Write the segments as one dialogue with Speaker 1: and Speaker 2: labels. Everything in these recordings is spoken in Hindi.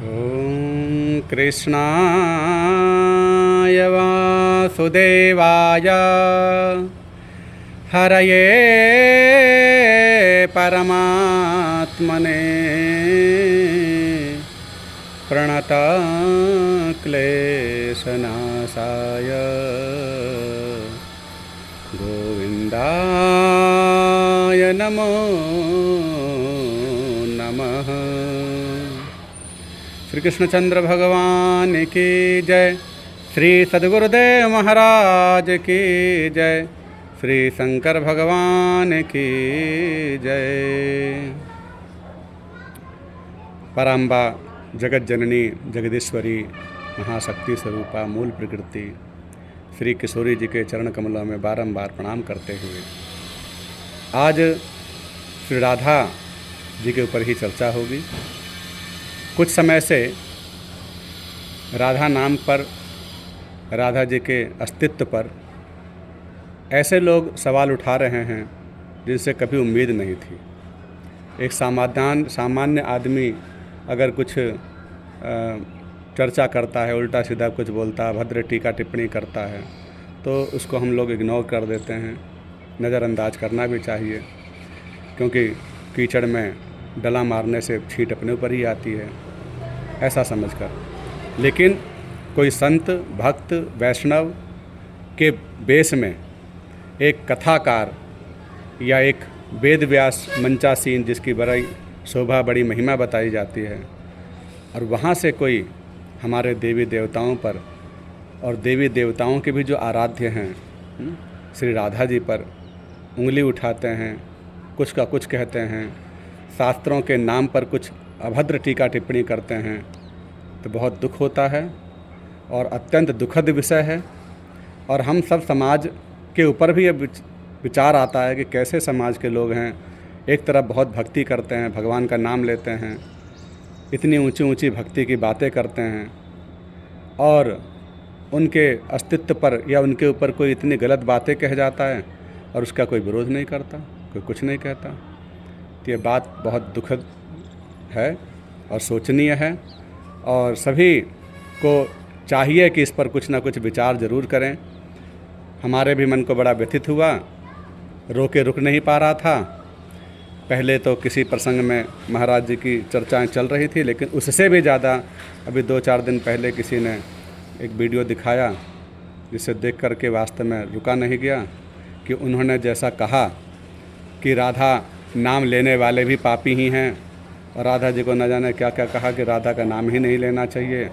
Speaker 1: ॐ कृष्णाय वासुदेवाय हरये परमात्मने प्रणतक्लेशनाशाय गोविन्दाय नमो नमः। श्री कृष्णचंद्र भगवान की जय। श्री सद्गुरुदेव महाराज की जय। श्री शंकर भगवान की जय। पराम्बा जगत जननी जगदीश्वरी महाशक्ति स्वरूपा मूल प्रकृति श्री किशोरी जी के चरण कमलों में बारंबार प्रणाम करते हुए आज श्री राधा जी के ऊपर ही चर्चा होगी। कुछ समय से राधा नाम पर, राधा जी के अस्तित्व पर ऐसे लोग सवाल उठा रहे हैं जिनसे कभी उम्मीद नहीं थी। एक सामान्य आदमी अगर कुछ चर्चा करता है, उल्टा सीधा कुछ बोलता है, भद्र टीका टिप्पणी करता है, तो उसको हम लोग इग्नोर कर देते हैं। नज़रअंदाज करना भी चाहिए, क्योंकि कीचड़ में डला मारने से छींट अपने ऊपर ही आती है, ऐसा समझकर। लेकिन कोई संत, भक्त, वैष्णव के बेस में एक कथाकार या एक वेद व्यास मंचासीन जिसकी बड़ी शोभा, बड़ी महिमा बताई जाती है, और वहाँ से कोई हमारे देवी देवताओं पर और देवी देवताओं के भी जो आराध्य हैं श्री राधा जी पर उंगली उठाते हैं, कुछ का कुछ कहते हैं, शास्त्रों के नाम पर कुछ अभद्र टीका टिप्पणी करते हैं, तो बहुत दुख होता है और अत्यंत दुखद विषय है। और हम सब समाज के ऊपर भी ये विचार आता है कि कैसे समाज के लोग हैं, एक तरफ बहुत भक्ति करते हैं, भगवान का नाम लेते हैं, इतनी ऊंची ऊंची भक्ति की बातें करते हैं, और उनके अस्तित्व पर या उनके ऊपर कोई इतनी गलत बातें कह जाता है और उसका कोई विरोध नहीं करता, कोई कुछ नहीं कहता। तो ये बात बहुत दुखद है और शोचनीय है, और सभी को चाहिए कि इस पर कुछ ना कुछ विचार ज़रूर करें। हमारे भी मन को बड़ा व्यथित हुआ, रोके रुक नहीं पा रहा था। पहले तो किसी प्रसंग में महाराज जी की चर्चाएं चल रही थी, लेकिन उससे भी ज़्यादा अभी 2-4 दिन पहले किसी ने एक वीडियो दिखाया जिसे देख करके वास्तव में रुका नहीं गया, कि उन्होंने जैसा कहा कि राधा नाम लेने वाले भी पापी ही हैं, और राधा जी को न जाने क्या क्या कहा कि राधा का नाम ही नहीं लेना चाहिए,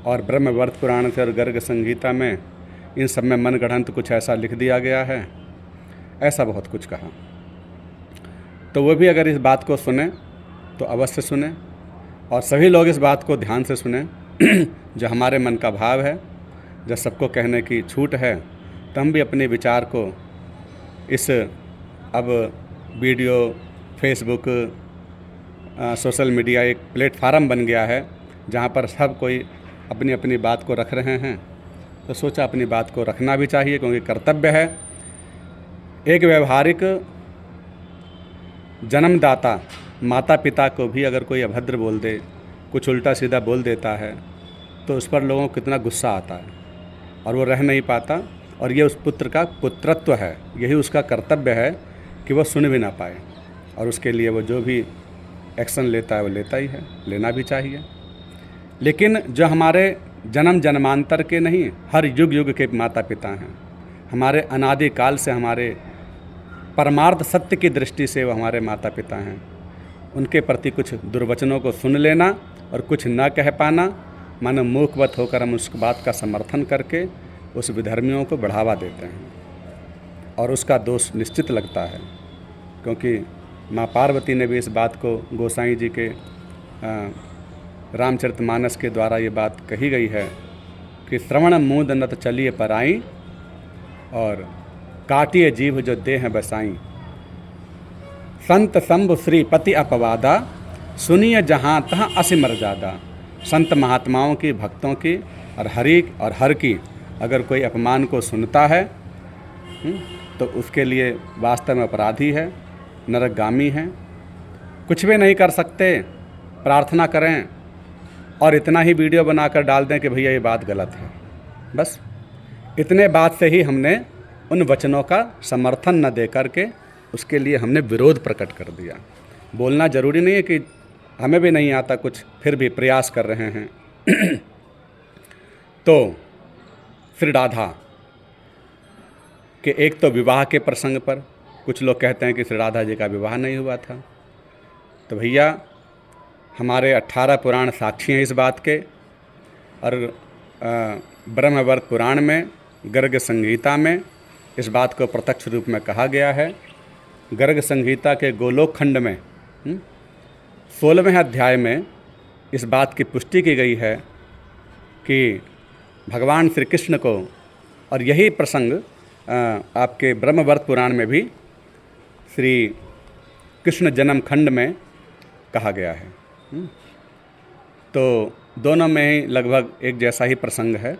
Speaker 1: और ब्रह्मवर्त पुराण से और गर्ग संगीता में इन सब में मनगढ़ंत कुछ ऐसा लिख दिया गया है, ऐसा बहुत कुछ कहा। तो वो भी अगर इस बात को सुने तो अवश्य सुने, और सभी लोग इस बात को ध्यान से सुने जो हमारे मन का भाव है। जब सबको कहने की छूट है तो हम भी अपने विचार को इस अब वीडियो, फेसबुक, सोशल मीडिया एक प्लेटफार्म बन गया है जहाँ पर सब कोई अपनी अपनी बात को रख रहे हैं, तो सोचा अपनी बात को रखना भी चाहिए, क्योंकि कर्तव्य है। एक व्यवहारिक जन्मदाता माता पिता को भी अगर कोई अभद्र बोल दे, कुछ उल्टा सीधा बोल देता है, तो उस पर लोगों को कितना गुस्सा आता है और वो रह नहीं पाता, और ये उस पुत्र का पुत्रत्व है, यही उसका कर्तव्य है कि वो सुन भी ना पाए, और उसके लिए वो जो भी एक्शन लेता है वो लेता ही है, लेना भी चाहिए। लेकिन जो हमारे जन्म जन्मांतर के नहीं, हर युग युग के माता पिता हैं, हमारे अनादि काल से हमारे परमार्थ सत्य की दृष्टि से वो हमारे माता पिता हैं, उनके प्रति कुछ दुर्वचनों को सुन लेना और कुछ न कह पाना, मानो मूकवत होकर हम उस बात का समर्थन करके उस विधर्मियों को बढ़ावा देते हैं, और उसका दोष निश्चित लगता है। क्योंकि माँ पार्वती ने भी इस बात को गोसाई जी के रामचरितमानस के द्वारा ये बात कही गई है कि श्रवण मूंद नत चलिए पराई, और काटिए जीभ जो देह बसाई, संत शंभु श्रीपति अपवादा, सुनिए जहाँ तहाँ असी मर्यादा। संत महात्माओं की, भक्तों की और हर की अगर कोई अपमान को सुनता है तो उसके लिए वास्तव में अपराधी है, नरकगामी है। कुछ भी नहीं कर सकते, प्रार्थना करें और इतना ही वीडियो बनाकर डाल दें कि भैया ये बात गलत है। बस इतने बात से ही हमने उन वचनों का समर्थन न दे करके उसके लिए हमने विरोध प्रकट कर दिया। बोलना ज़रूरी नहीं है कि हमें भी नहीं आता कुछ, फिर भी प्रयास कर रहे हैं। तो श्री राधा के एक तो विवाह के प्रसंग पर कुछ लोग कहते हैं कि श्री राधा जी का विवाह नहीं हुआ था। तो भैया हमारे 18 पुराण साक्षी हैं इस बात के, और ब्रह्मवर्त पुराण में गर्ग संहिता में इस बात को प्रत्यक्ष रूप में कहा गया है। गर्ग संहिता के गोलोक खंड में 16वें अध्याय में इस बात की पुष्टि की गई है कि भगवान श्री कृष्ण को, और यही प्रसंग आपके ब्रह्मवर्त पुराण में भी श्री कृष्ण जन्म खंड में कहा गया है। तो दोनों में ही लगभग एक जैसा ही प्रसंग है।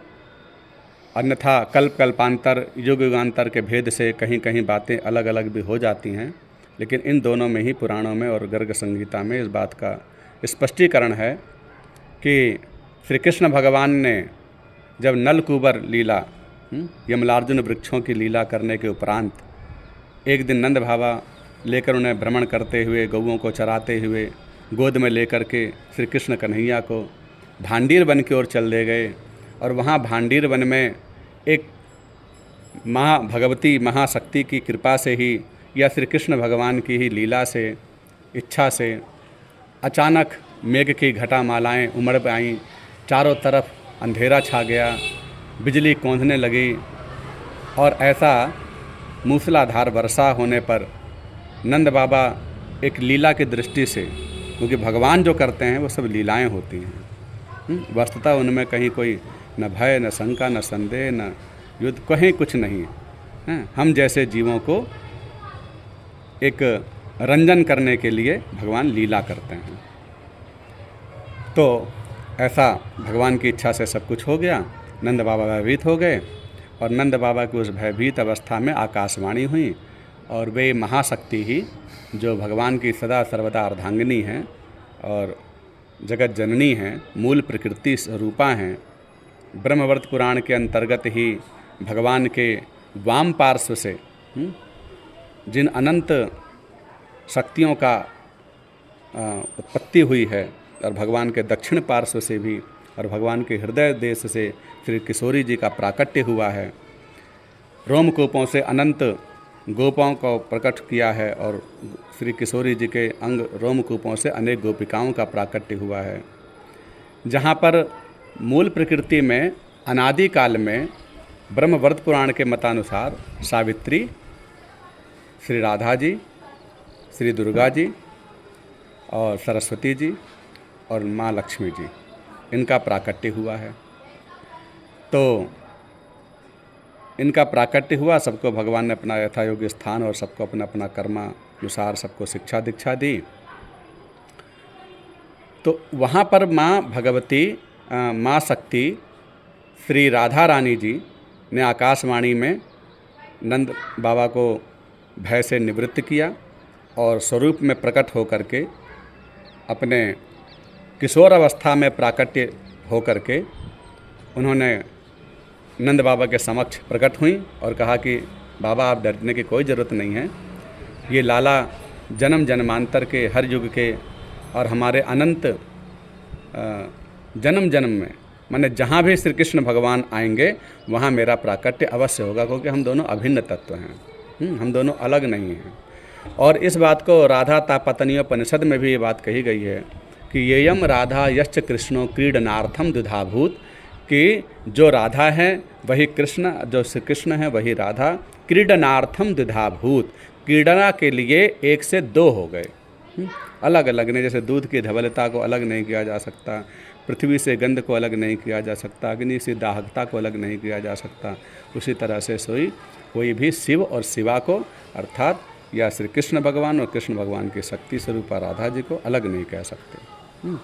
Speaker 1: अन्यथा कल्प कल्पांतर युग युगांतर के भेद से कहीं कहीं बातें अलग अलग भी हो जाती हैं, लेकिन इन दोनों में ही पुराणों में और गर्ग संहिता में इस बात का स्पष्टीकरण है कि श्री कृष्ण भगवान ने जब नलकूबर लीला, यमलार्जुन वृक्षों की लीला करने के उपरांत एक दिन नंद बाबा लेकर उन्हें भ्रमण करते हुए, गौओं को चराते हुए गोद में लेकर के श्री कृष्ण कन्हैया को भांडीर वन की ओर चल दे गए। और वहाँ भांडीर वन में एक भगवती महाशक्ति की कृपा से ही या श्री कृष्ण भगवान की ही लीला से, इच्छा से अचानक मेघ की घटा मालाएँ उमड़ आईं, चारों तरफ अंधेरा छा गया, बिजली कौंधने लगी, और ऐसा मूसलाधार वर्षा होने पर नंद बाबा एक लीला की दृष्टि से, क्योंकि भगवान जो करते हैं वो सब लीलाएं होती हैं, वस्तुतः उनमें कहीं कोई न भय, न शंका, न संदेह, न युद्ध, कहीं कुछ नहीं है। हम जैसे जीवों को एक रंजन करने के लिए भगवान लीला करते हैं। तो ऐसा भगवान की इच्छा से सब कुछ हो गया। नंद बाबा भयभीत हो गए, और नंद बाबा की उस भयभीत अवस्था में आकाशवाणी हुई, और वे महाशक्ति ही जो भगवान की सदा सर्वदा अर्धांगिनी हैं और जगत जननी हैं, मूल प्रकृति स्वरूपा हैं, ब्रह्मवर्त पुराण के अंतर्गत ही भगवान के वाम पार्श्व से जिन अनंत शक्तियों का उत्पत्ति हुई है, और भगवान के दक्षिण पार्श्व से भी, और भगवान के हृदय देश से श्री किशोरी जी का प्राकट्य हुआ है। रोमकूपों से अनंत गोपों को प्रकट किया है, और श्री किशोरी जी के अंग रोमकूपों से अनेक गोपिकाओं का प्राकट्य हुआ है। जहाँ पर मूल प्रकृति में अनादि काल में ब्रह्मवर्त पुराण के मतानुसार सावित्री, श्री राधा जी, श्री दुर्गा जी और सरस्वती जी और माँ लक्ष्मी जी, इनका प्राकट्य हुआ है। तो इनका प्राकट्य हुआ, सबको भगवान ने अपना यथायोग्य स्थान और सबको अपना अपना कर्मानुसार सबको शिक्षा दीक्षा दी। तो वहाँ पर माँ भगवती, माँ शक्ति श्री राधा रानी जी ने आकाशवाणी में नंद बाबा को भय से निवृत्त किया, और स्वरूप में प्रकट होकर के अपने किशोर अवस्था में प्राकट्य होकर के उन्होंने नंद बाबा के समक्ष प्रकट हुई और कहा कि बाबा आप डरने की कोई ज़रूरत नहीं है, ये लाला जन्म जन्मांतर के, हर युग के और हमारे अनंत जन्म जन्म में, माने जहाँ भी श्री कृष्ण भगवान आएंगे वहाँ मेरा प्राकट्य अवश्य होगा, क्योंकि हम दोनों अभिन्न तत्व हैं, हम दोनों अलग नहीं हैं। और इस बात को राधा तापतनीयोपनिषद में भी ये बात कही गई है कि येयम राधा यश्च कृष्णो क्रीडनार्थम द्विधाभूत, कि जो राधा है वही कृष्ण, जो श्री कृष्ण है वही राधा, क्रीडनार्थम द्विधाभूत, क्रीडना के लिए एक से दो हो गए, अलग अलग नहीं। जैसे दूध की धवलता को अलग नहीं किया जा सकता, पृथ्वी से गंध को अलग नहीं किया जा सकता, अग्नि से दाहकता को अलग नहीं किया जा सकता, उसी तरह से कोई भी शिव और शिवा को, अर्थात या श्री कृष्ण भगवान और कृष्ण भगवान की शक्ति स्वरूपा राधा जी को अलग नहीं कह सकते।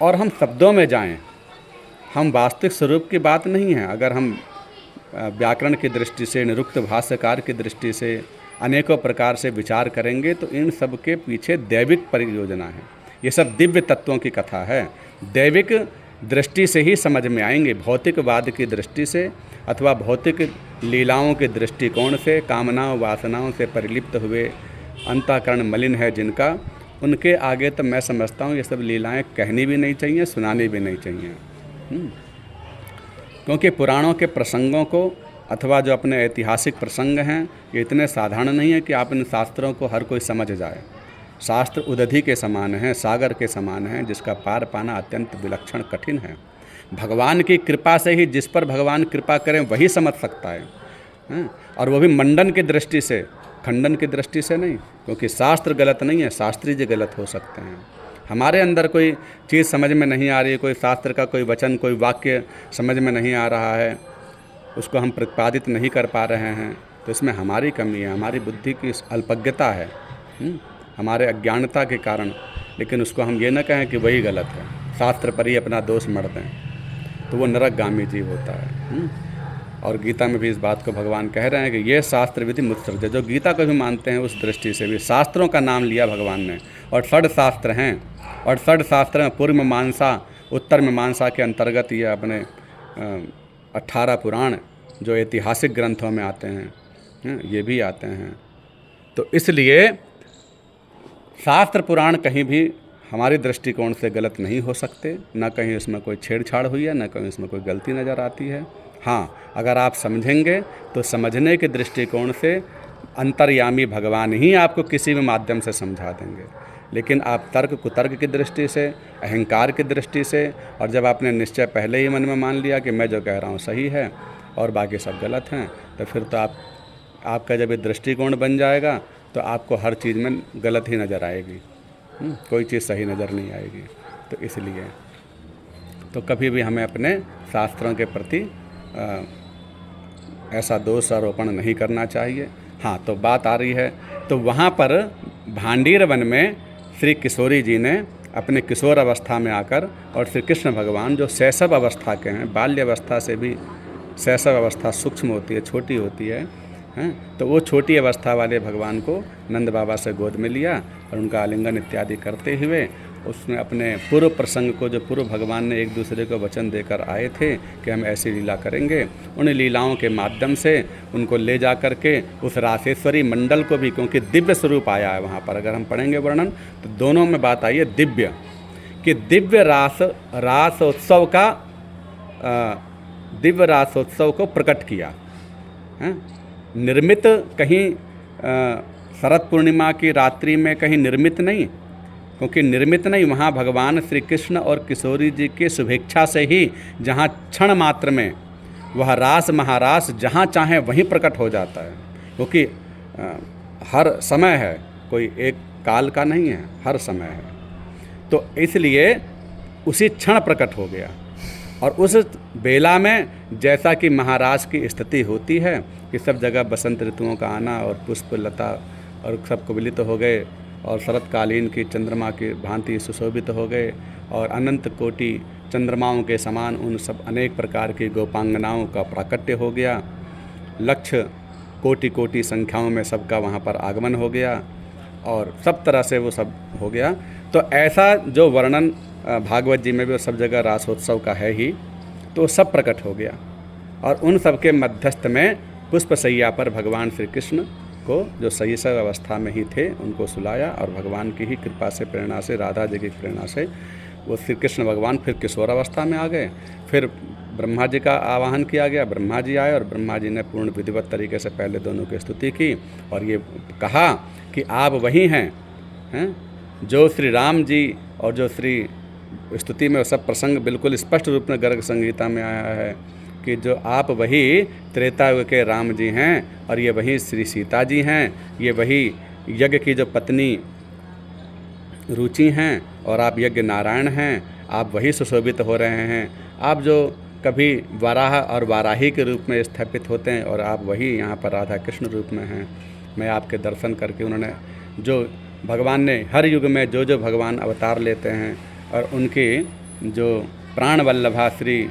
Speaker 1: और हम शब्दों में जाएं, हम वास्तविक स्वरूप की बात नहीं है। अगर हम व्याकरण की दृष्टि से, निरुक्त भाष्यकार की दृष्टि से अनेकों प्रकार से विचार करेंगे तो इन सब के पीछे दैविक परियोजना है। ये सब दिव्य तत्वों की कथा है। दैविक दृष्टि से ही समझ में आएंगे। भौतिकवाद की दृष्टि से अथवा भौतिक लीलाओं के दृष्टिकोण से, कामनाओं वासनाओं से परिलिप्त हुए अंतःकरण मलिन है जिनका, उनके आगे तो मैं समझता हूँ ये सब लीलाएं कहनी भी नहीं चाहिए, सुनानी भी नहीं चाहिए। क्योंकि पुराणों के प्रसंगों को अथवा जो अपने ऐतिहासिक प्रसंग हैं ये इतने साधारण नहीं है कि आप इन शास्त्रों को हर कोई समझ जाए। शास्त्र उदधि के समान हैं, सागर के समान हैं, जिसका पार पाना अत्यंत विलक्षण कठिन है। भगवान की कृपा से ही जिस पर भगवान कृपा करें वही समझ सकता है, और वो भी मंडन की दृष्टि से, खंडन की दृष्टि से नहीं। क्योंकि शास्त्र गलत नहीं है, शास्त्री जी गलत हो सकते हैं। हमारे अंदर कोई चीज़ समझ में नहीं आ रही है, कोई शास्त्र का कोई वचन, कोई वाक्य समझ में नहीं आ रहा है, उसको हम प्रतिपादित नहीं कर पा रहे हैं, तो इसमें हमारी कमी है, हमारी बुद्धि की अल्पज्ञता है, हमारे अज्ञानता के कारण। लेकिन उसको हम ये न कहें कि वही गलत है, शास्त्र पर ही अपना दोष मढ़ दें, तो वो नरकगामी जीव होता है। और गीता में भी इस बात को भगवान कह रहे हैं कि ये शास्त्र विधि मुत्सर्जय। जो गीता को भी मानते हैं उस दृष्टि से भी शास्त्रों का नाम लिया भगवान ने। और षड शास्त्र हैं, और षड शास्त्र में पूर्व मीमांसा, उत्तर मीमांसा के अंतर्गत ये अपने 18 पुराण जो ऐतिहासिक ग्रंथों में आते हैं, ये भी आते हैं। तो इसलिए शास्त्र पुराण कहीं भी हमारे दृष्टिकोण से गलत नहीं हो सकते, न कहीं उसमें कोई छेड़छाड़ हुई है, न कहीं उसमें कोई गलती नज़र आती है। हाँ, अगर आप समझेंगे तो समझने के दृष्टिकोण से अंतर्यामी भगवान ही आपको किसी भी माध्यम से समझा देंगे। लेकिन आप तर्क कुतर्क की दृष्टि से, अहंकार की दृष्टि से, और जब आपने निश्चय पहले ही मन में मान लिया कि मैं जो कह रहा हूँ सही है और बाकी सब गलत हैं, तो फिर तो आपका जब ये दृष्टिकोण बन जाएगा तो आपको हर चीज़ में गलत ही नज़र आएगी, कोई चीज़ सही नज़र नहीं आएगी। तो इसलिए तो कभी भी हमें अपने शास्त्रों के प्रति ऐसा दोष आरोपण नहीं करना चाहिए। हाँ, तो बात आ रही है, तो वहाँ पर भांडीर वन में श्री किशोरी जी ने अपने किशोर अवस्था में आकर, और श्री कृष्ण भगवान जो शैशव अवस्था के हैं, बाल्य अवस्था से भी शैशव अवस्था सूक्ष्म होती है, छोटी होती है, तो वो छोटी अवस्था वाले भगवान को नंद बाबा से गोद में लिया और उनका आलिंगन इत्यादि करते हुए उसने अपने पूर्व प्रसंग को, जो पूर्व भगवान ने एक दूसरे को वचन देकर आए थे कि हम ऐसी लीला करेंगे, उन लीलाओं के माध्यम से उनको ले जा कर के उस रासेश्वरी मंडल को भी, क्योंकि दिव्य स्वरूप आया है वहाँ पर, अगर हम पढ़ेंगे वर्णन तो दोनों में बात आई है दिव्य, कि दिव्य रासोत्सव का, दिव्य रासोत्सव को प्रकट किया है। निर्मित कहीं शरद पूर्णिमा की रात्रि में कहीं निर्मित नहीं, क्योंकि निर्मित नहीं, वहाँ भगवान श्री कृष्ण और किशोरी जी की शुभेच्छा से ही जहाँ क्षण मात्र में वह रास महारास जहाँ चाहे वहीं प्रकट हो जाता है। क्योंकि हर समय है, कोई एक काल का नहीं है, हर समय है। तो इसलिए उसी क्षण प्रकट हो गया। और उस बेला में जैसा कि महाराज की स्थिति होती है कि सब जगह बसंत ऋतुओं का आना और पुष्प लता और सब कुबलित हो गए, और शरतकालीन की चंद्रमा की भांति सुशोभित हो गए, और अनंत कोटि चंद्रमाओं के समान उन सब अनेक प्रकार की गोपांगनाओं का प्राकट्य हो गया। लक्ष्य कोटि कोटि संख्याओं में सबका वहाँ पर आगमन हो गया, और सब तरह से वो सब हो गया। तो ऐसा जो वर्णन भागवत जी में भी सब जगह रासोत्सव का है ही, तो सब प्रकट हो गया। और उन सब के मध्यस्थ में पुष्पशैया पर भगवान श्री कृष्ण को, जो शैशव अवस्था में ही थे, उनको सुलाया, और भगवान की ही कृपा से, प्रेरणा से, राधा जी की प्रेरणा से वो श्री कृष्ण भगवान फिर किशोर अवस्था में आ गए। फिर ब्रह्मा जी का आवाहन किया गया, ब्रह्मा जी आए, और ब्रह्मा जी ने पूर्ण विधिवत तरीके से पहले दोनों की स्तुति की, और ये कहा कि आप वही हैं जो श्री राम जी, और जो श्री स्तुति में सब प्रसंग बिल्कुल स्पष्ट रूप में गर्ग संगीता में आया है कि जो आप वही त्रेता युग के राम जी हैं, और ये वही श्री सीता जी हैं, ये वही यज्ञ की जो पत्नी रुचि हैं, और आप यज्ञ नारायण हैं, आप वही सुशोभित हो रहे हैं। आप जो कभी वराह और वाराही के रूप में स्थापित होते हैं, और आप वही यहाँ पर राधा कृष्ण रूप में हैं। मैं आपके दर्शन करके, उन्होंने जो भगवान ने हर युग में जो जो भगवान अवतार लेते हैं, और उनकी जो प्राण वल्लभा श्री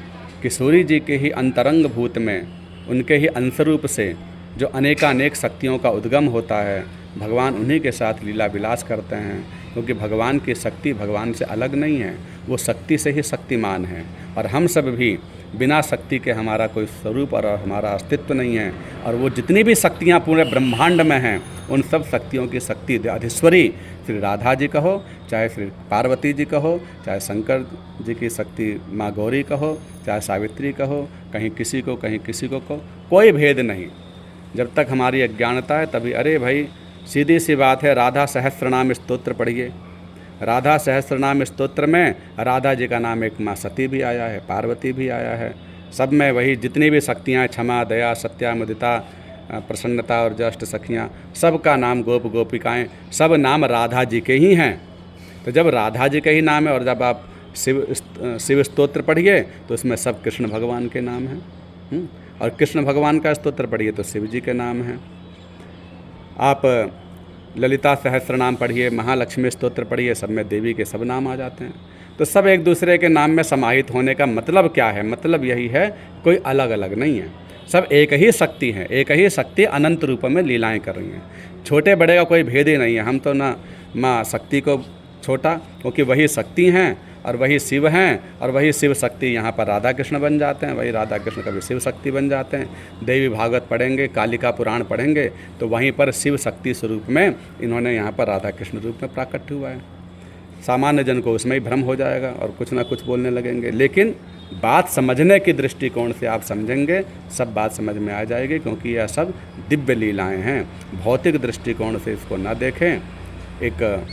Speaker 1: किशोरी जी के ही अंतरंग भूत में, उनके ही अंशरूप से जो अनेकानेक शक्तियों का उद्गम होता है, भगवान उन्हीं के साथ लीला विलास करते हैं, क्योंकि भगवान की शक्ति भगवान से अलग नहीं है, वो शक्ति से ही शक्तिमान है। और हम सब भी बिना शक्ति के हमारा कोई स्वरूप और हमारा अस्तित्व नहीं है। और वो जितनी भी शक्तियाँ पूरे ब्रह्मांड में हैं, उन सब शक्तियों की शक्ति अधीश्वरी श्री राधा जी कहो, चाहे श्री पार्वती जी कहो, चाहे शंकर जी की शक्ति माँ गौरी कहो, चाहे सावित्री कहो, कहीं किसी को कहीं किसी को कहो, कोई भेद नहीं। जब तक हमारी अज्ञानता है तभी, अरे भाई सीधी सी बात है, राधा सहस्त्रनाम स्तोत्र पढ़िए। राधा सहस्त्रनाम स्तोत्र में राधा जी का नाम एक माँ सती भी आया है, पार्वती भी आया है। सब में वही जितनी भी शक्तियाँ, क्षमा, दया, सत्या, मुदिता, प्रसन्नता और जस्ट सखियाँ, सब का नाम, गोप गोपिकाएँ, सब नाम राधा जी के ही हैं। तो जब राधा जी के ही नाम है और जब आप शिव स्तोत्र पढ़िए तो उसमें सब कृष्ण भगवान के नाम हैं। और कृष्ण भगवान का स्तोत्र पढ़िए तो शिव जी के नाम हैं। आप ललिता सहस्त्रनाम पढ़िए, महालक्ष्मी स्तोत्र पढ़िए, सब में देवी के सब नाम आ जाते हैं। तो सब एक दूसरे के नाम में समाहित होने का मतलब क्या है? मतलब यही है, कोई अलग अलग नहीं है, सब एक ही शक्ति है। एक ही शक्ति अनंत रूपों में लीलाएं कर रही हैं। छोटे बड़े का कोई भेद ही नहीं है। हम तो ना माँ शक्ति को छोटा, क्योंकि वही शक्ति हैं और वही शिव हैं, और वही शिव शक्ति यहाँ पर राधा कृष्ण बन जाते हैं, वही राधा कृष्ण कभी शिव शक्ति बन जाते हैं। देवी भागवत पढ़ेंगे, कालिका पुराण पढ़ेंगे तो वहीं पर शिव शक्ति स्वरूप में इन्होंने यहाँ पर राधा कृष्ण रूप में प्राकट हुआ है। सामान्य जन को उसमें ही भ्रम हो जाएगा और कुछ ना कुछ बोलने लगेंगे, लेकिन बात समझने की दृष्टिकोण से आप समझेंगे, सब बात समझ में आ जाएगी, क्योंकि यह सब दिव्य लीलाएँ हैं। भौतिक दृष्टिकोण से इसको न देखें, एक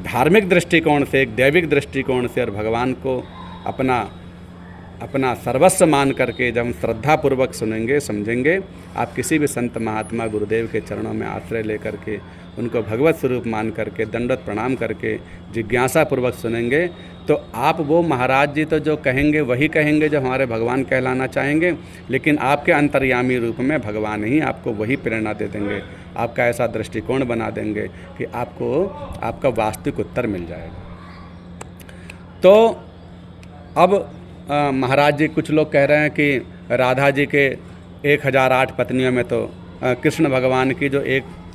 Speaker 1: धार्मिक दृष्टिकोण से, एक दैविक दृष्टिकोण से, और भगवान को अपना सर्वस्व मान करके जब हम श्रद्धापूर्वक सुनेंगे, समझेंगे, आप किसी भी संत महात्मा गुरुदेव के चरणों में आश्रय लेकर के उनको भगवत स्वरूप मान करके दंडवत प्रणाम करके जिज्ञासा पूर्वक सुनेंगे, तो आप वो महाराज जी तो जो कहेंगे वही कहेंगे जो हमारे भगवान कहलाना चाहेंगे, लेकिन आपके अंतर्यामी रूप में भगवान ही आपको वही प्रेरणा दे देंगे, आपका ऐसा दृष्टिकोण बना देंगे कि आपको आपका वास्तविक उत्तर मिल जाएगा। तो अब महाराज जी, कुछ लोग कह रहे हैं कि राधा जी के 1008 पत्नियों में तो कृष्ण भगवान की जो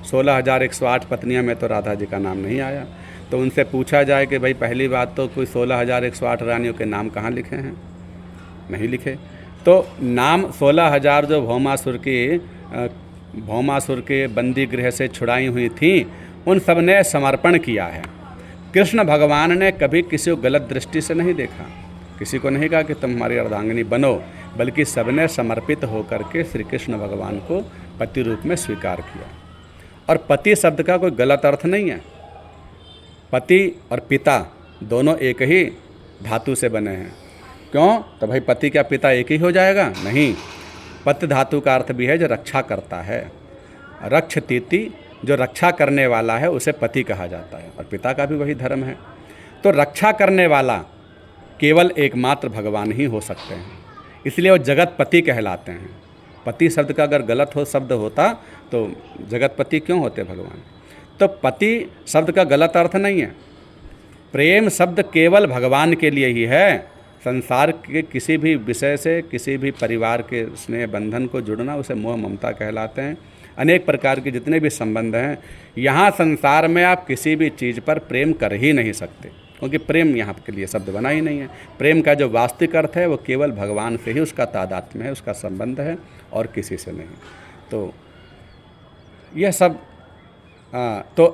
Speaker 1: 16,108 पत्नियों में तो राधा जी का नाम नहीं आया। तो उनसे पूछा जाए कि भाई पहली बात तो कोई 16,108 रानियों के नाम कहाँ लिखे हैं? नहीं लिखे। तो नाम 16,000 जो भौमासुर के बंदी गृह से छुड़ाई हुई थी, उन सब ने समर्पण किया है। कृष्ण भगवान ने कभी किसी को गलत दृष्टि से नहीं देखा, किसी को नहीं कहा कि तुम हमारी अर्धांगिनी बनो, बल्कि सबने समर्पित होकर के श्री कृष्ण भगवान को पति रूप में स्वीकार किया। और पति शब्द का कोई गलत अर्थ नहीं है। पति और पिता दोनों एक ही धातु से बने हैं। क्यों? तो भाई पति क्या पिता एक ही हो जाएगा? नहीं। पति धातु का अर्थ भी है जो रक्षा करता है। रक्षतीति, जो रक्षा करने वाला है उसे पति कहा जाता है, और पिता का भी वही धर्म है। तो रक्षा करने वाला केवल एकमात्र भगवान ही हो सकते हैं, इसलिए वो जगतपति कहलाते हैं। पति शब्द का अगर गलत शब्द होता तो जगतपति क्यों होते भगवान? तो पति शब्द का गलत अर्थ नहीं है। प्रेम शब्द केवल भगवान के लिए ही है। संसार के किसी भी विषय से, किसी भी परिवार के स्नेह बंधन को जुड़ना, उसे मोह ममता कहलाते हैं। अनेक प्रकार के जितने भी संबंध हैं, यहाँ संसार में आप किसी भी चीज़ पर प्रेम कर ही नहीं सकते, क्योंकि प्रेम यहाँ के लिए शब्द बना ही नहीं है। प्रेम का जो वास्तविक अर्थ है वो केवल भगवान से ही उसका तादात्म्य है, उसका संबंध है, और किसी से नहीं। तो यह सब तो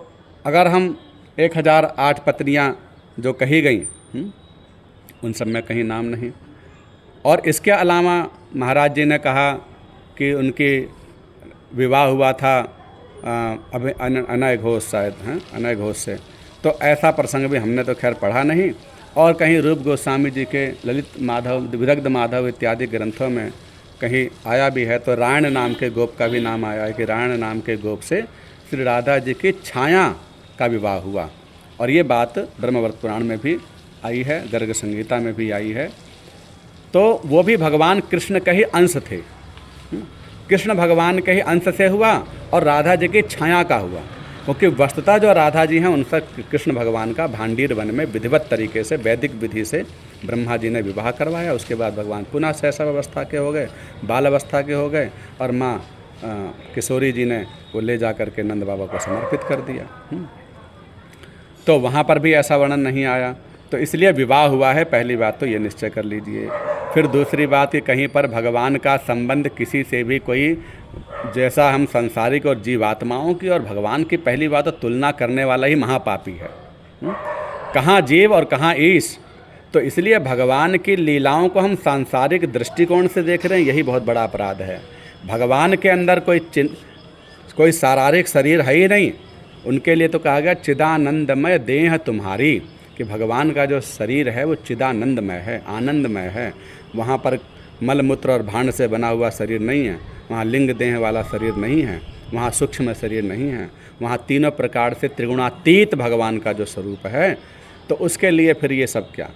Speaker 1: अगर हम 1008 पत्नियाँ जो कही गई, उन सब में कहीं नाम नहीं। और इसके अलावा महाराज जी ने कहा कि उनकी विवाह हुआ था अभी अनय घोष, शायद हैं अनय घोष से। तो ऐसा प्रसंग भी हमने तो खैर पढ़ा नहीं। और कहीं रूप गोस्वामी जी के ललित माधव, विदग्ध माधव इत्यादि ग्रंथों में कहीं आया भी है। तो रायण नाम के गोप का भी नाम आया है कि रायण नाम के गोप से श्री राधा जी की छाया का विवाह हुआ। और ये बात ब्रह्मवर्त पुराण में भी आई है, गर्ग संगीता में भी आई है। तो वो भी भगवान कृष्ण के ही अंश थे। कृष्ण भगवान के ही अंश से हुआ और राधा जी की छाया का हुआ, क्योंकि वस्तुतः जो राधा जी हैं उनसे कृष्ण भगवान का भांडीर वन में विधिवत तरीके से, वैदिक विधि से ब्रह्मा जी ने विवाह करवाया। उसके बाद भगवान पुनः शैशव अवस्था के हो गए, बाल अवस्था के हो गए, और माँ किशोरी जी ने वो ले जा कर के नंद बाबा को समर्पित कर दिया। तो वहाँ पर भी ऐसा वर्णन नहीं आया। तो इसलिए विवाह हुआ है, पहली बात तो ये निश्चय कर लीजिए। फिर दूसरी बात कि कहीं पर भगवान का संबंध किसी से भी कोई, जैसा हम संसारिक और जीवात्माओं की और भगवान की, पहली बात तो तुलना करने वाला ही महापापी है। कहाँ जीव और कहाँ ईश। तो इसलिए भगवान की लीलाओं को हम सांसारिक दृष्टिकोण से देख रहे हैं, यही बहुत बड़ा अपराध है। भगवान के अंदर कोई शारीरिक शरीर है ही नहीं। उनके लिए तो कहा गया चिदानंदमय देह तुम्हारी, कि भगवान का जो शरीर है वो चिदानंदमय है, आनंदमय है। वहाँ पर मल मूत्र और भांड से बना हुआ शरीर नहीं है, वहाँ लिंग देह वाला शरीर नहीं है, वहाँ सूक्ष्म शरीर नहीं है, वहाँ तीनों प्रकार से त्रिगुणातीत भगवान का जो स्वरूप है। तो उसके लिए फिर ये सब क्या,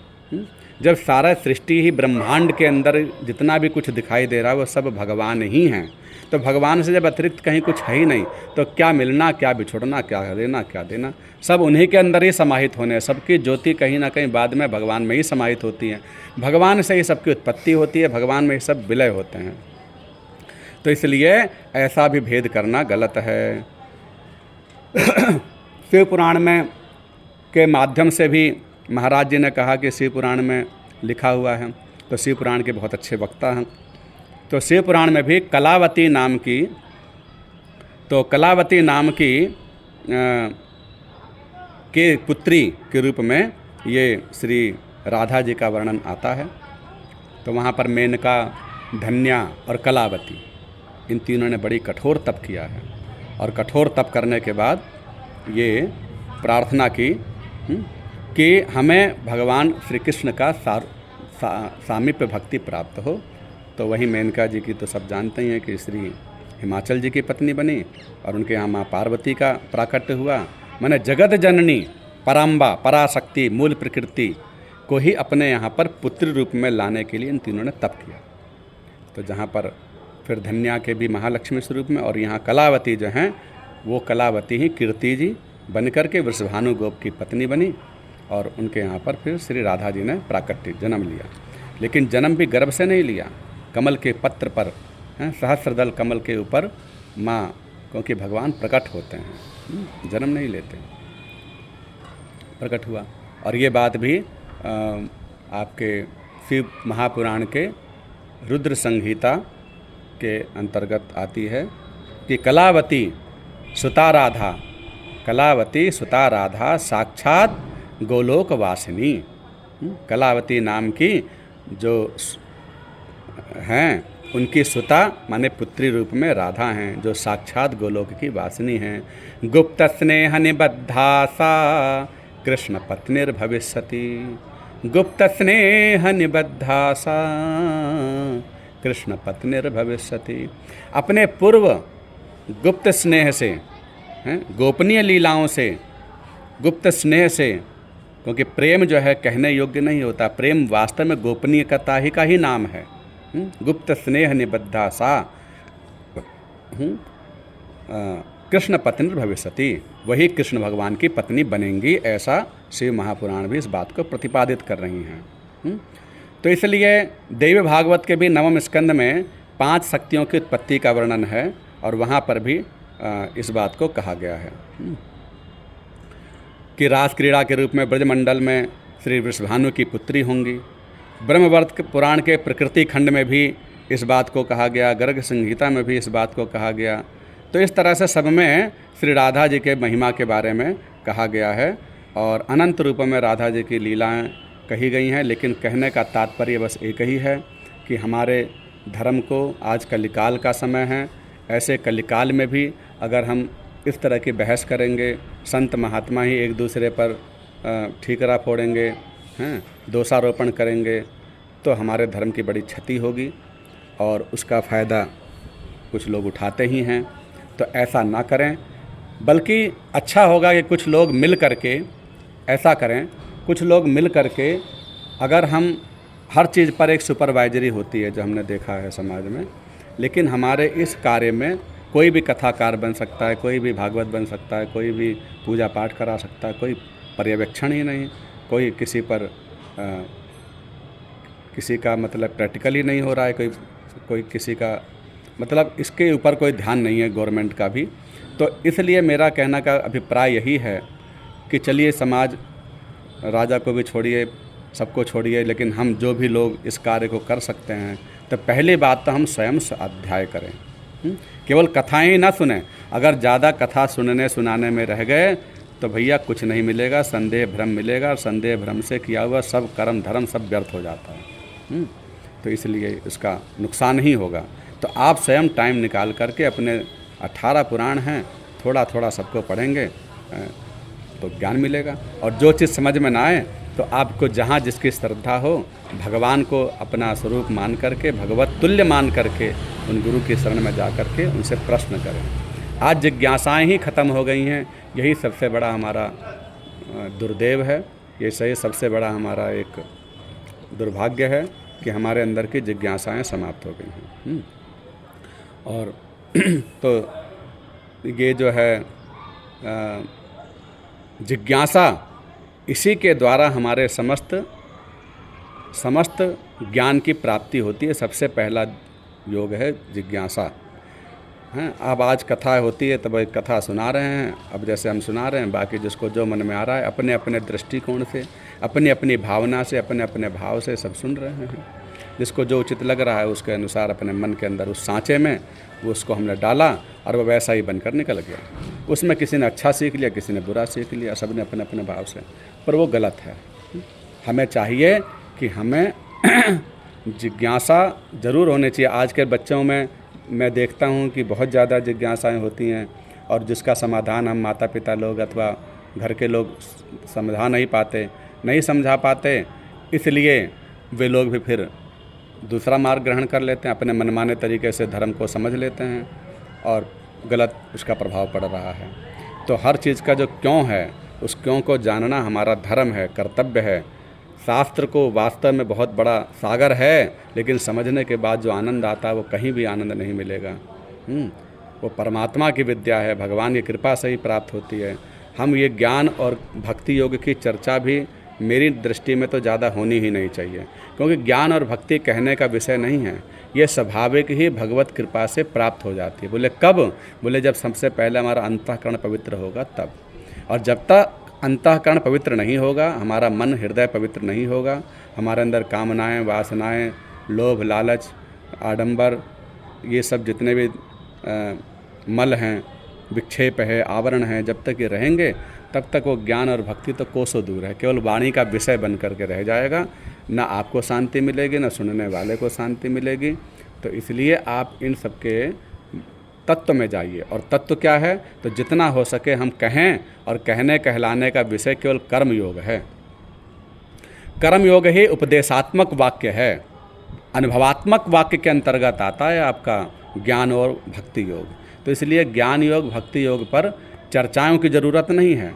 Speaker 1: जब सारा सृष्टि ही ब्रह्मांड के अंदर जितना भी कुछ दिखाई दे रहा है वो सब भगवान ही हैं। तो भगवान से जब अतिरिक्त कहीं कुछ है ही नहीं, तो क्या मिलना, क्या बिछुड़ना, क्या लेना, क्या देना, सब उन्हीं के अंदर ही समाहित होने हैं। सबकी ज्योति कहीं ना कहीं बाद में भगवान में ही समाहित होती है। भगवान से ही सबकी उत्पत्ति होती है, भगवान में ही सब विलय होते हैं। तो इसलिए ऐसा भी भेद करना गलत है। शिव पुराण में के माध्यम से भी महाराज जी ने कहा कि शिव पुराण में लिखा हुआ है, तो शिव पुराण के बहुत अच्छे वक्ता हैं। तो शिव पुराण में भी कलावती नाम की, तो कलावती नाम की के पुत्री के रूप में ये श्री राधा जी का वर्णन आता है। तो वहाँ पर मेनका, धन्या और कलावती, इन तीनों ने बड़ी कठोर तप किया है। और कठोर तप करने के बाद ये प्रार्थना की कि हमें भगवान श्री कृष्ण का सामीप्य भक्ति प्राप्त हो। तो वही मेनका जी की तो सब जानते ही हैं कि श्री हिमाचल जी की पत्नी बनी और उनके यहाँ माँ पार्वती का प्राकट्य हुआ। मैंने जगत जननी पराम्बा, पराशक्ति, मूल प्रकृति को ही अपने यहाँ पर पुत्र रूप में लाने के लिए इन तीनों ने तप किया। तो जहाँ पर फिर धन्या के भी महालक्ष्मी स्वरूप में, और यहाँ कलावती जो हैं वो कलावती ही कीर्ति जी बन करके वृषभानु गोप की पत्नी बनी। और उनके यहाँ पर फिर श्री राधा जी ने प्राकट्य जन्म लिया। लेकिन जन्म भी गर्भ से नहीं लिया, कमल के पत्र पर, सहस्रदल कमल के ऊपर माँ, क्योंकि भगवान प्रकट होते हैं, जन्म नहीं लेते, प्रकट हुआ। और ये बात भी आपके शिव महापुराण के रुद्र संहिता के अंतर्गत आती है कि कलावती सुता राधा, कलावती सुता राधा साक्षात गोलोक वासिनी। कलावती नाम की जो हैं उनकी सुता माने पुत्री रूप में राधा हैं, जो साक्षात गोलोक की वासिनी हैं। गुप्त स्नेह निबद्धा सा कृष्ण पत्नीर्भविष्यति, गुप्त स्नेह निबद्धा सा कृष्ण पत्नीर्भविष्यति। अपने पूर्व गुप्त स्नेह से, गोपनीय लीलाओं से, गुप्त स्नेह से, क्योंकि प्रेम जो है कहने योग्य नहीं होता, प्रेम वास्तव में गोपनीयता ही का ही नाम है। गुप्त स्नेह निबद्धा सा कृष्ण पत्नी भविष्यति, वही कृष्ण भगवान की पत्नी बनेंगी, ऐसा शिव महापुराण भी इस बात को प्रतिपादित कर रही हैं। तो इसलिए देवी भागवत के भी नवम स्कंद में 5 शक्तियों की उत्पत्ति का वर्णन है, और वहाँ पर भी इस बात को कहा गया है कि रास क्रीड़ा के रूप में ब्रजमंडल में श्री वृषभानु की पुत्री होंगी। ब्रह्मवर्त पुराण के प्रकृति खंड में भी इस बात को कहा गया, गर्ग संहिता में भी इस बात को कहा गया। तो इस तरह से सब में श्री राधा जी के महिमा के बारे में कहा गया है, और अनंत रूपों में राधा जी की लीलाएं कही गई हैं। लेकिन कहने का तात्पर्य बस एक ही है कि हमारे धर्म को आज कलिकाल का समय है, ऐसे कलिकाल में भी अगर हम इस तरह की बहस करेंगे, संत महात्मा ही एक दूसरे पर ठीकरा फोड़ेंगे, दोषारोपण करेंगे, तो हमारे धर्म की बड़ी क्षति होगी, और उसका फ़ायदा कुछ लोग उठाते ही हैं। तो ऐसा ना करें, बल्कि अच्छा होगा कि कुछ लोग मिल करके ऐसा करें, कुछ लोग मिल करके, अगर हम हर चीज़ पर एक सुपरवाइजरी होती है जो हमने देखा है समाज में, लेकिन हमारे इस कार्य में कोई भी कथाकार बन सकता है, कोई भी भागवत बन सकता है, कोई भी पूजा पाठ करा सकता है, कोई पर्यवेक्षण ही नहीं, कोई किसी पर किसी का मतलब प्रैक्टिकल ही नहीं हो रहा है, कोई किसी का मतलब इसके ऊपर कोई ध्यान नहीं है गवर्नमेंट का भी। तो इसलिए मेरा कहना का अभिप्राय यही है कि चलिए समाज, राजा को भी छोड़िए, सबको छोड़िए, लेकिन हम जो भी लोग इस कार्य को कर सकते हैं, तो पहली बात तो हम स्वयं स्वाध्याय करें। केवल कथाएं ही ना सुने। अगर ज़्यादा कथा सुनने सुनाने में रह गए तो भैया कुछ नहीं मिलेगा, संदेह भ्रम मिलेगा, और संदेह भ्रम से किया हुआ सब कर्म धर्म सब व्यर्थ हो जाता है। तो इसलिए इसका नुकसान ही होगा। तो आप स्वयं टाइम निकाल करके अपने 18 पुराण हैं, थोड़ा थोड़ा सबको पढ़ेंगे तो ज्ञान मिलेगा। और जो चीज़ समझ में ना आए तो आपको जहाँ जिसकी श्रद्धा हो, भगवान को अपना स्वरूप मान करके, भगवत तुल्य मान करके उन गुरु की शरण में जा करके उनसे प्रश्न करें। आज जिज्ञासाएं ही ख़त्म हो गई हैं, यही सबसे बड़ा हमारा दुर्दैव है। ये सही सबसे बड़ा हमारा एक दुर्भाग्य है कि हमारे अंदर की जिज्ञासाएं समाप्त हो गई हैं। और तो ये जो है जिज्ञासा, इसी के द्वारा हमारे समस्त ज्ञान की प्राप्ति होती है। सबसे पहला योग है जिज्ञासा। हैं, अब आज कथा होती है तो भाई कथा सुना रहे हैं, अब जैसे हम सुना रहे हैं, बाकी जिसको जो मन में आ रहा है अपने अपने दृष्टिकोण से, अपनी अपनी भावना से, अपने अपने भाव से सब सुन रहे हैं। जिसको जो उचित लग रहा है उसके अनुसार अपने मन के अंदर उस सांचे में वो उसको हमने डाला और वो वैसा ही बनकर निकल गया। उसमें किसी ने अच्छा सीख लिया, किसी ने बुरा सीख लिया, सब ने अपने अपने भाव से, पर वो गलत है। हमें चाहिए कि हमें जिज्ञासा ज़रूर होनी चाहिए। आज के बच्चों में मैं देखता हूँ कि बहुत ज़्यादा जिज्ञासाएं होती हैं, और जिसका समाधान हम माता पिता लोग अथवा घर के लोग समझा नहीं पाते, नहीं समझा पाते, इसलिए वे लोग भी फिर दूसरा मार्ग ग्रहण कर लेते हैं, अपने मनमाने तरीके से धर्म को समझ लेते हैं और गलत उसका प्रभाव पड़ रहा है। तो हर चीज़ का जो क्यों है, उस क्यों को जानना हमारा धर्म है, कर्तव्य है। शास्त्र को वास्तव में बहुत बड़ा सागर है, लेकिन समझने के बाद जो आनंद आता है वो कहीं भी आनंद नहीं मिलेगा। वो परमात्मा की विद्या है, भगवान की कृपा से ही प्राप्त होती है। हम ये ज्ञान और भक्ति योग की चर्चा भी मेरी दृष्टि में तो ज़्यादा होनी ही नहीं चाहिए, क्योंकि ज्ञान और भक्ति कहने का विषय नहीं है। ये स्वाभाविक ही भगवत कृपा से प्राप्त हो जाती है। बोले कब? बोले जब सबसे पहले हमारा अंतःकरण पवित्र होगा तब। और जब तक अंतःकरण पवित्र नहीं होगा, हमारा मन हृदय पवित्र नहीं होगा, हमारे अंदर कामनाएं, वासनाएं, लोभ, लालच, आडंबर, ये सब जितने भी मल हैं, विक्षेप है, आवरण हैं, जब तक ये रहेंगे तब तक वो ज्ञान और भक्ति तो कोसों दूर है, केवल वाणी का विषय बन करके रह जाएगा। ना आपको शांति मिलेगी, ना सुनने वाले को शांति मिलेगी। तो इसलिए आप इन सब के तत्व में जाइए। और तत्व क्या है? तो जितना हो सके हम कहें, और कहने कहलाने का विषय केवल कर्म योग है। कर्म योग ही उपदेशात्मक वाक्य है, अनुभवात्मक वाक्य के अंतर्गत आता है आपका ज्ञान और भक्ति योग। तो इसलिए ज्ञान योग भक्ति योग पर चर्चाओं की ज़रूरत नहीं है।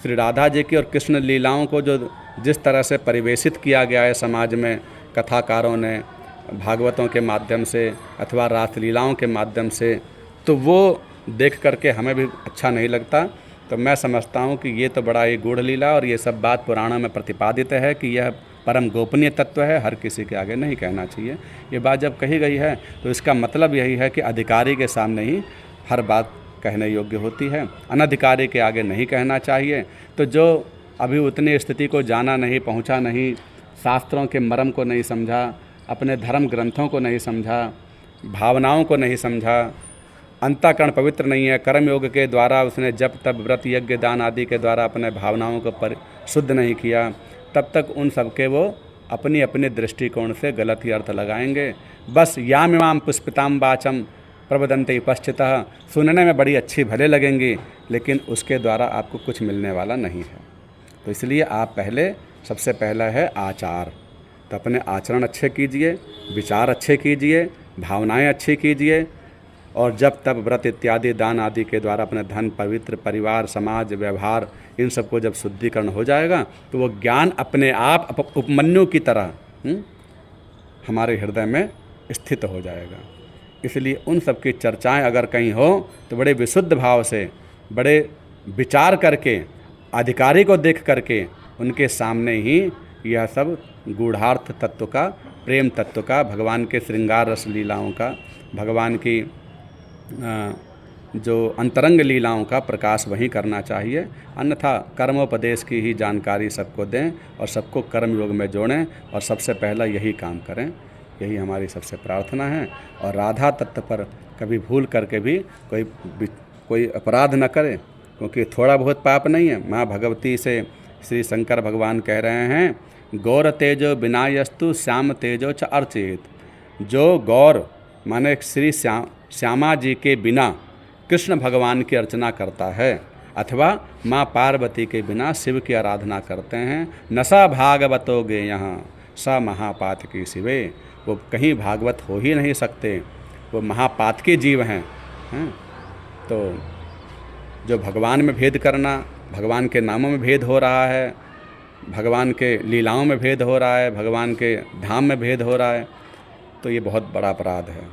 Speaker 1: श्री राधा जी की और कृष्ण लीलाओं को जो जिस तरह से परिवेशित किया गया है समाज में, कथाकारों ने भागवतों के माध्यम से अथवा रासलीलाओं के माध्यम से, तो वो देख करके हमें भी अच्छा नहीं लगता। तो मैं समझता हूँ कि ये तो बड़ा ही गूढ़ लीला, और ये सब बात पुराणों में प्रतिपादित है कि यह परम गोपनीय तत्व है, हर किसी के आगे नहीं कहना चाहिए। ये बात जब कही गई है तो इसका मतलब यही है कि अधिकारी के सामने ही हर बात कहने योग्य होती है, अनधिकारी के आगे नहीं कहना चाहिए। तो जो अभी उतनी स्थिति को जाना नहीं, पहुंचा नहीं, शास्त्रों के मर्म को नहीं समझा, अपने धर्म ग्रंथों को नहीं समझा, भावनाओं को नहीं समझा, अंतःकरण पवित्र नहीं है, कर्म योग के द्वारा उसने जप तप व्रत यज्ञ दान आदि के द्वारा अपने भावनाओं को शुद्ध नहीं किया, तब तक उन सबके वो अपनी अपने दृष्टिकोण से गलत ही अर्थ लगाएंगे। बस याम इमाम पुष्पिताम वाचम प्रवदन्ते पश्चितः, सुनने में बड़ी अच्छी भले लगेंगी, लेकिन उसके द्वारा आपको कुछ मिलने वाला नहीं है। तो इसलिए आप पहले, सबसे पहला है आचार। तो अपने आचरण अच्छे कीजिए, विचार अच्छे कीजिए, भावनाएं अच्छी कीजिए, और जब तब व्रत इत्यादि दान आदि के द्वारा अपने धन, पवित्र, परिवार, समाज, व्यवहार, इन सबको जब शुद्धिकरण हो जाएगा तो वो ज्ञान अपने आप उपमन्यु की तरह हमारे हृदय में स्थित हो जाएगा। इसलिए उन सब की चर्चाएं अगर कहीं हो तो बड़े विशुद्ध भाव से, बड़े विचार करके, अधिकारी को देख करके उनके सामने ही यह सब गूढ़ार्थ तत्व का, प्रेम तत्व का, भगवान के श्रृंगार रस लीलाओं का भगवान की जो अंतरंग लीलाओं का प्रकाश वहीं करना चाहिए। अन्यथा कर्मोपदेश की ही जानकारी सबको दें और सबको कर्म योग में जोड़ें और सबसे पहला यही काम करें। यही हमारी सबसे प्रार्थना है। और राधा तत्व पर कभी भूल करके भी कोई अपराध न करे, क्योंकि थोड़ा बहुत पाप नहीं है। माँ भगवती से श्री शंकर भगवान कह रहे हैं, गौर तेजो विनायस्तु श्याम तेजो च अर्चित। जो गौर माने श्री श्यामा जी के बिना कृष्ण भगवान की अर्चना करता है अथवा माँ पार्वती के बिना शिव की आराधना करते हैं, नसा भागवतो गे यहाँ स महापात की शिवे। वो कहीं भागवत हो ही नहीं सकते, वो महापात के जीव हैं। तो जो भगवान में भेद करना, भगवान के नामों में भेद हो रहा है, भगवान के लीलाओं में भेद हो रहा है, भगवान के धाम में भेद हो रहा है, तो ये बहुत बड़ा अपराध है।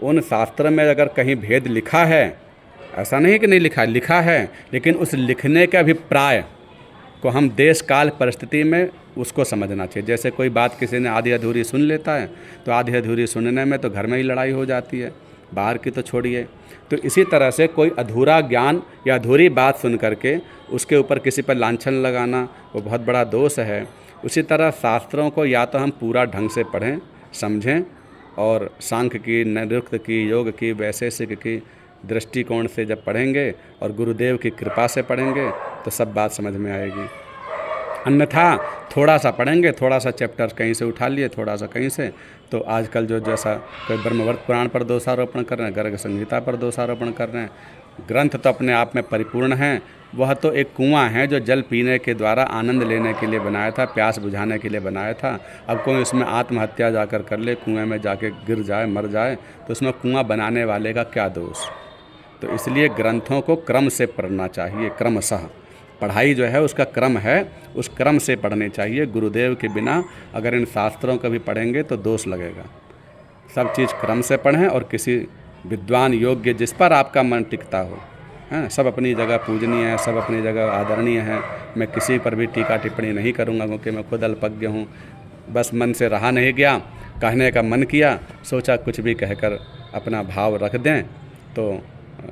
Speaker 1: उन शास्त्र में अगर कहीं भेद लिखा है, ऐसा नहीं कि नहीं लिखा है, लिखा है, लेकिन उस लिखने के अभिप्राय को हम देश काल परिस्थिति में उसको समझना चाहिए। जैसे कोई बात किसी ने आधी अधूरी सुन लेता है, तो आधी अधूरी सुनने में तो घर में ही लड़ाई हो जाती है, बाहर की तो छोड़िए। तो इसी तरह से कोई अधूरा ज्ञान या अधूरी बात सुन करके उसके ऊपर किसी पर लांछन लगाना वो बहुत बड़ा दोष है। उसी तरह शास्त्रों को या तो हम पूरा ढंग से पढ़ें, समझें, और सांख्य की, निरुक्त की, योग की, वैशेषिक की दृष्टिकोण से जब पढ़ेंगे और गुरुदेव की कृपा से पढ़ेंगे तो सब बात समझ में आएगी। अन्यथा थोड़ा सा पढ़ेंगे, थोड़ा सा चैप्टर कहीं से उठा लिए, थोड़ा सा कहीं से, तो आजकल जो जैसा कोई ब्रह्मवर्त पुराण पर दोषारोपण कर रहे हैं, गर्ग संहिता पर दोषारोपण कर रहे हैं। ग्रंथ तो अपने आप में परिपूर्ण हैं, वह तो एक कुआं है जो जल पीने के द्वारा आनंद लेने के लिए बनाया था, प्यास बुझाने के लिए बनाया था। अब कोई उसमें आत्महत्या जाकर कर ले, कुएं में जाके गिर जाए, मर जाए, तो उसमें कुआं बनाने वाले का क्या दोष। तो इसलिए ग्रंथों को क्रम से पढ़ना चाहिए, क्रमशः। पढ़ाई जो है उसका क्रम है, उस क्रम से पढ़नी चाहिए। गुरुदेव के बिना अगर इन शास्त्रों को भी पढ़ेंगे तो दोष लगेगा। सब चीज़ क्रम से पढ़ें और किसी विद्वान योग्य जिस पर आपका मन टिकता हो, हैं, सब अपनी जगह पूजनीय है, सब अपनी जगह आदरणीय है। मैं किसी पर भी टीका टिप्पणी नहीं करूँगा, क्योंकि मैं खुद अल्पज्ञ हूँ। बस मन से रहा नहीं गया, कहने का मन किया, सोचा कुछ भी कहकर अपना भाव रख दें, तो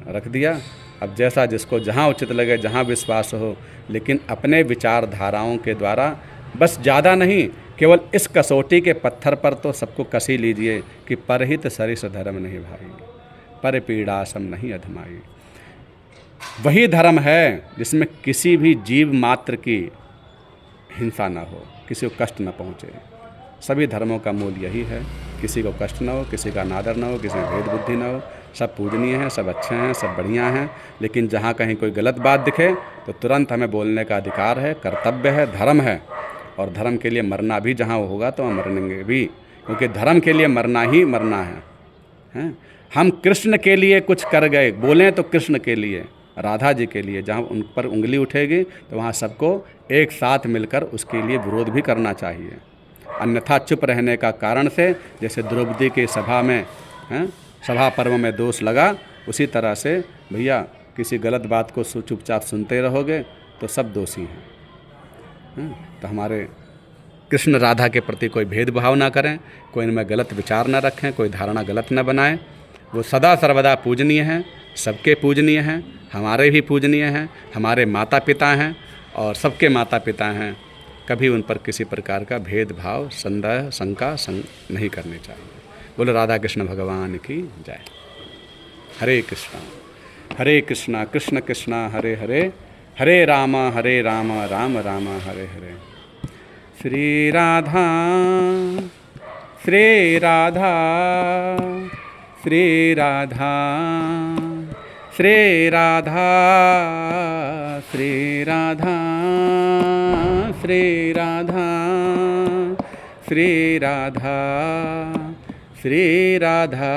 Speaker 1: रख दिया। अब जैसा जिसको जहाँ उचित लगे, जहाँ विश्वास हो, लेकिन अपने विचारधाराओं के द्वारा बस ज़्यादा नहीं, केवल इस कसौटी के पत्थर पर तो सबको कस ही लीजिए कि परहित सरिस धर्म नहीं भाई, पर पीड़ा सम नहीं अधमाई। वही धर्म है जिसमें किसी भी जीव मात्र की हिंसा ना हो, किसी को कष्ट न पहुँचे। सभी धर्मों का मूल यही है, किसी को कष्ट न हो, किसी का अनादर न हो, किसी में भेद बुद्धि न हो। सब पूजनीय हैं, सब अच्छे हैं, सब बढ़िया हैं, लेकिन जहाँ कहीं कोई गलत बात दिखे तो तुरंत हमें बोलने का अधिकार है, कर्तव्य है, धर्म है। और धर्म के लिए मरना भी जहाँ होगा तो हम मरेंगे भी, क्योंकि धर्म के लिए मरना ही मरना है, हैं? हम कृष्ण के लिए कुछ कर गए, बोलें तो कृष्ण के लिए, राधा जी के लिए। जहाँ उन पर उंगली उठेगी तो वहाँ सबको एक साथ मिलकर उसके लिए विरोध भी करना चाहिए। अन्यथा चुप रहने का कारण से, जैसे द्रौपदी की सभा में, सभा पर्व में दोष लगा, उसी तरह से भैया किसी गलत बात को चुपचाप सुनते रहोगे तो सब दोषी हैं। तो हमारे कृष्ण राधा के प्रति कोई भेदभाव ना करें, कोई इनमें गलत विचार ना रखें, कोई धारणा गलत ना बनाएं। वो सदा सर्वदा पूजनीय हैं, सबके पूजनीय हैं, हमारे भी पूजनीय हैं, हमारे माता पिता हैं और सबके माता पिता हैं। कभी उन पर किसी प्रकार का भेदभाव, संदेह, शंका नहीं करनी चाहिए। बोलो राधा कृष्ण भगवान की जय। हरे कृष्णा कृष्ण कृष्णा हरे हरे, हरे राम राम राम हरे हरे। श्री राधा श्री राधा श्री राधा श्री राधा श्री राधा श्री राधा श्री राधा श्री राधा।